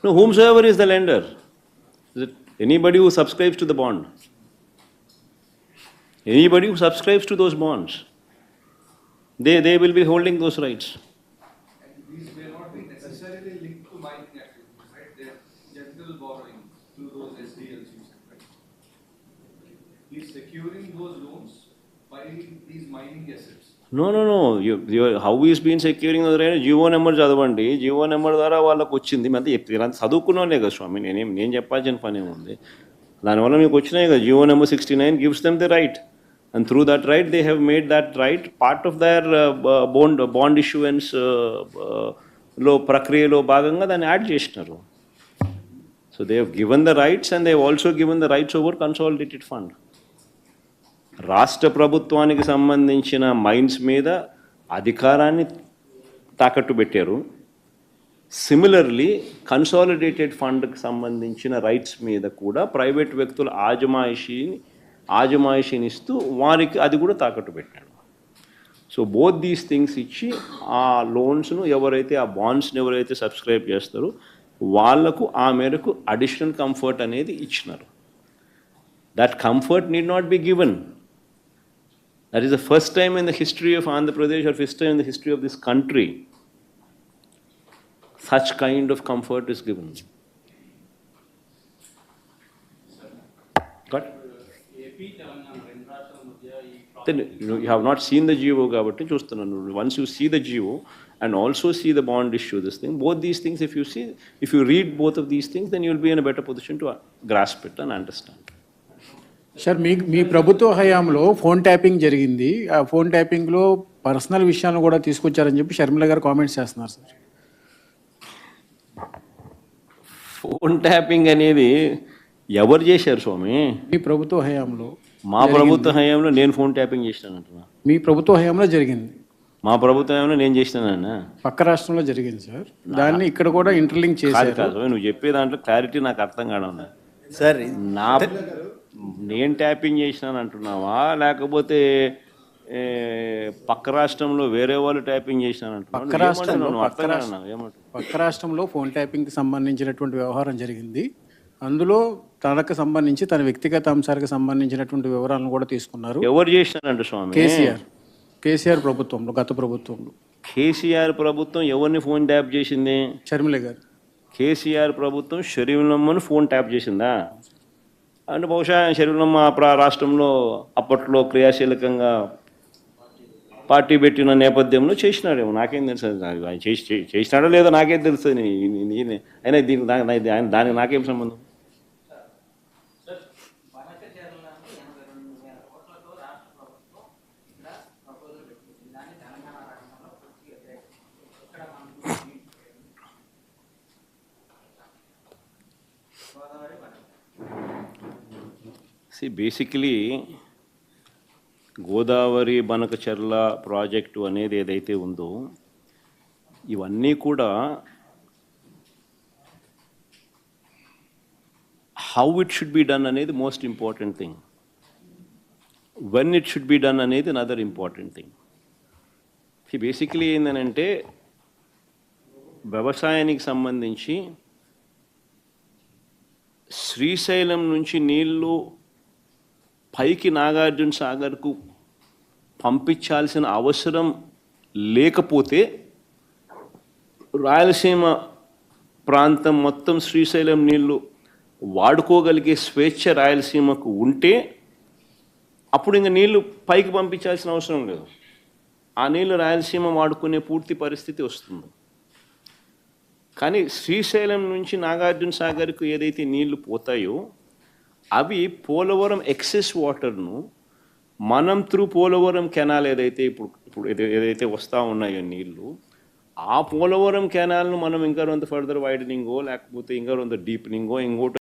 No, whomsoever is the lender. Is it anybody who subscribes to the bond? Anybody who subscribes to those bonds, they will be holding those rights. And these may not be necessarily linked to mining activities, right? They're general borrowing through those SDLs, right? He's securing those loans by these mining assets. No. How he's been securing the right? GO number చదవండి. GO number ద్వారా వాళ్ళకు వచ్చింది. అంటే ఇలాంటి చదువుకున్నానే కదా స్వామి, నేను చెప్పాల్సిన పని ఏముంది? దానివల్ల మీకు వచ్చినాయి కదా. GO number 69 gives them the right, and through that right they have made that right part of their bond issuance లో ప్రక్రియలో భాగంగా దాన్ని యాడ్ చేసినారు. So they have given the rights and they have also given the rights over consolidated fund. రాష్ట్ర ప్రభుత్వానికి సంబంధించిన mines మీద అధికారాన్ని తాకట్టు పెట్టారు. సిమిలర్లీ కన్సాలిడేటెడ్ ఫండ్కి సంబంధించిన రైట్స్ మీద కూడా ప్రైవేట్ వ్యక్తుల ఆజమాయిషీని ఇస్తూ వారికి అది కూడా తాకట్టు పెట్టాడు. సో బోత్ దీస్ థింగ్స్ ఇచ్చి ఆ లోన్స్ను ఎవరైతే, ఆ బాండ్స్ని ఎవరైతే సబ్స్క్రైబ్ చేస్తారో వాళ్లకు ఆ మేరకు అడిషనల్ కంఫర్ట్ అనేది ఇచ్చినారు. That comfort need not be given. That is the first time in the history of Andhra Pradesh, or first time in the history of this country, such kind of comfort is given. Got? Then you have not seen the GO kabatti chustunanu. Once you see the GO and also see the bond issue, this thing, both these things, if you read both of these things, then you will be in a better position to grasp it and understand. Sir, మీ ప్రభుత్వ హయాంలో phone tapping జరిగింది. ఆ phone ట్యాపింగ్లో personal విషయాలను కూడా తీసుకొచ్చారని చెప్పి షర్మిల గారు కామెంట్స్ చేస్తున్నారు సార్. ఫోన్ ట్యాపింగ్ అనేది ఎవరు చేశారు స్వామి? మీ ప్రభుత్వ హయాంలో. మా ప్రభుత్వ హయాంలో నేను ఫోన్ ట్యాపింగ్ చేసినానంటున్నా. మీ ప్రభుత్వ హయాంలో జరిగింది. మా ప్రభుత్వ హయాంలో నేను చేసినానన్నా. పక్క రాష్ట్రంలో జరిగింది సార్. దాన్ని ఇక్కడ కూడా ఇంటర్లింక్ చేశారు. కాదు, నువ్వు చెప్పే దాంట్లో క్లారిటీ నాకు అర్థం కావడం సార్. నేను ట్యాపింగ్ చేసినాను అంటున్నావా, లేకపోతే పక్క రాష్ట్రంలో వేరే వాళ్ళు ట్యాపింగ్ చేసినానంటున్నావు? పక్క రాష్ట్రంలో ఫోన్ ట్యాపింగ్కి సంబంధించినటువంటి వ్యవహారం జరిగింది. అందులో తనకు సంబంధించి తన వ్యక్తిగత అంశాలకు సంబంధించినటువంటి వివరాలను కూడా తీసుకున్నారు. ఎవరు చేసినారంట స్వామి? కేసీఆర్ ప్రభుత్వంలో, గత ప్రభుత్వంలో. కేసీఆర్ ప్రభుత్వం ఎవరిని ఫోన్ ట్యాప్ చేసింది? షర్మిల గారు. కేసీఆర్ ప్రభుత్వం షర్మిలమ్మను ఫోన్ ట్యాప్ చేసిందా? అంటే బహుశా షర్మిలమ్మ రాష్ట్రంలో అప్పట్లో క్రియాశీలకంగా పార్టీ పెట్టిన నేపథ్యంలో చేసినాడేమో, నాకేం తెలుసు. చేసినాడో లేదో నాకేం తెలుస్తుంది. అయినా దానికి నాకేం సంబంధం? బేసికలీ గోదావరి బనకచెర్ల ప్రాజెక్టు అనేది ఏదైతే ఉందో, ఇవన్నీ కూడా how it should be done అనేది most important thing. When it should be done అనేది అనదర్ ఇంపార్టెంట్ థింగ్. బేసికలీ ఏంటంటే వ్యవసాయానికి సంబంధించి శ్రీశైలం నుంచి నీళ్లు పైకి నాగార్జున సాగర్కు పంపించాల్సిన అవసరం లేకపోతే రాయలసీమ ప్రాంతం మొత్తం శ్రీశైలం నీళ్లు వాడుకోగలిగే స్వేచ్ఛ రాయలసీమకు ఉంటే అప్పుడు ఇంకా నీళ్లు పైకి పంపించాల్సిన అవసరం లేదు. ఆ నీళ్లు రాయలసీమ వాడుకునే పూర్తి పరిస్థితి వస్తుంది. కానీ శ్రీశైలం నుంచి నాగార్జున సాగర్కు ఏదైతే నీళ్లు పోతాయో అవి పోలవరం ఎక్సెస్ వాటర్ను మనం త్రూ పోలవరం కెనాల్ ఇప్పుడు ఏదైతే వస్తూ ఉన్నాయో నీళ్లు, ఆ పోలవరం కెనాల్ను మనం ఇంకా కొంత ఫర్దర్ వైడనింగో లేకపోతే ఇంకా కొంత డీపెనింగో ఇంకోటి